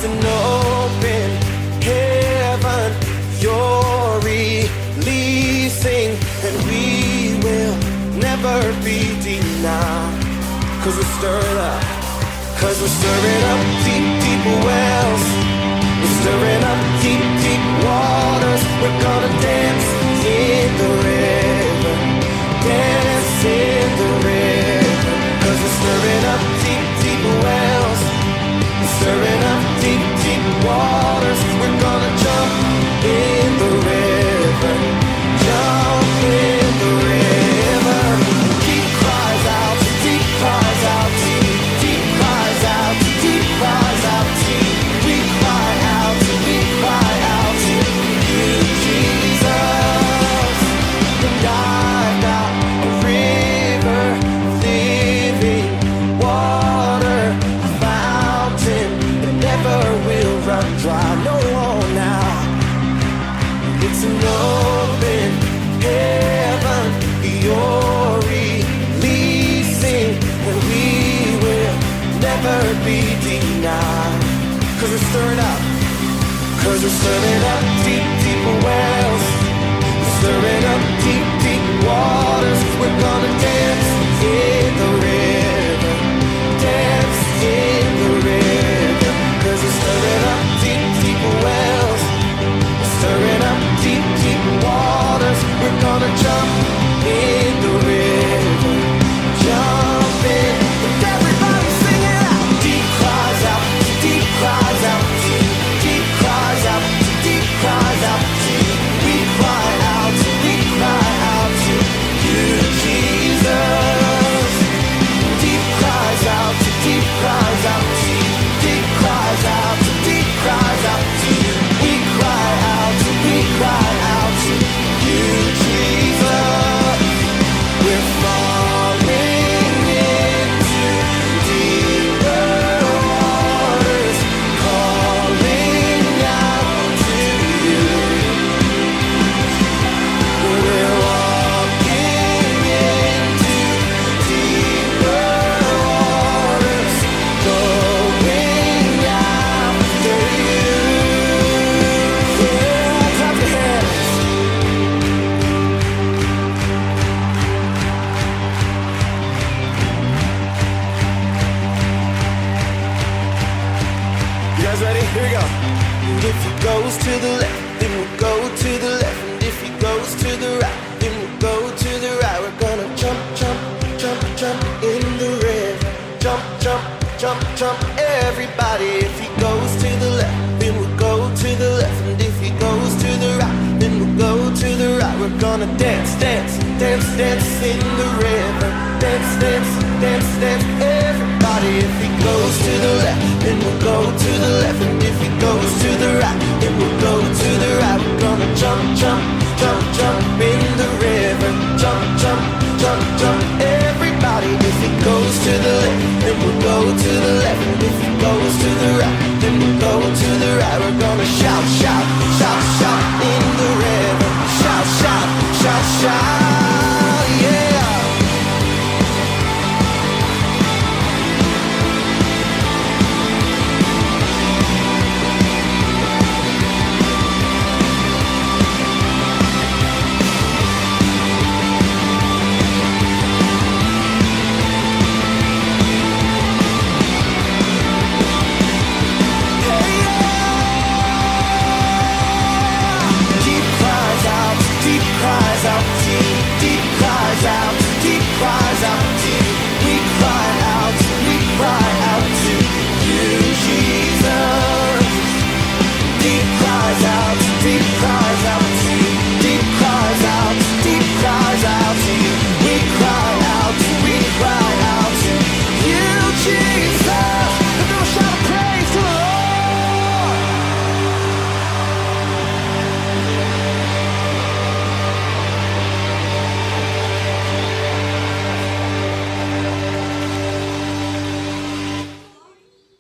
It's an open heaven you're releasing, and we will never be denied. Cause we're stirring up, cause we're stirring up deep, deep wells. We're stirring up deep, deep waters. We're gonna dance in the river, dance in the river. Cause we're stirring up deep, deep wells. We're stirring up deep, deep waters. We're gonna jump in the river, jump in the river. Deep cries out, deep cries out, deep cries out, deep cries out, we cry out, we cry out to you, Jesus. And I've got a river of living water, a fountain that never will run dry. No, now it's an open heaven you're releasing, and we will never be denied. Cause we're stirring up, cause we're stirring up deep, deep wells. We're stirring up deep, deep waters. We're gonna dance in the river, dance in the river. Cause we're stirring up deep, deep wells. We're stirring up deep, deep waters. We're gonna jump in the river, jump in. Everybody sing it out. Deep cries out, deep cries out, deep cries out, deep cries out, we cry out, we cry out to you, Jesus. Deep cries out, deep cries out, deep cries out, deep cries out, we cry out to you, Jesus. We're falling into deeper waters, calling out to you. We're walking into deeper waters, going after you. Yeah, clap your hands. You guys ready? Here we go. And if he goes to the left, then we'll go to the left. And if he goes to the right, then we'll go to the right. We're gonna jump, jump, jump, jump in the river. Jump, jump, jump, jump, everybody. If he goes to the left, then we'll go to the left. And if he goes to the right, then we'll go to the right. We're gonna dance, dance, dance, dance in the river. Dance, dance, dance, dance, everybody. If he goes to the left, then we'll go to the left. And if he goes to the right, then we'll go to the right. We're gonna jump, jump, jump, jump in the river. Jump, jump, jump, jump, everybody. If he goes to the left, then we'll go to the left. And if he goes to the right, then we'll go to the right. We're gonna shout, shout, shout, shout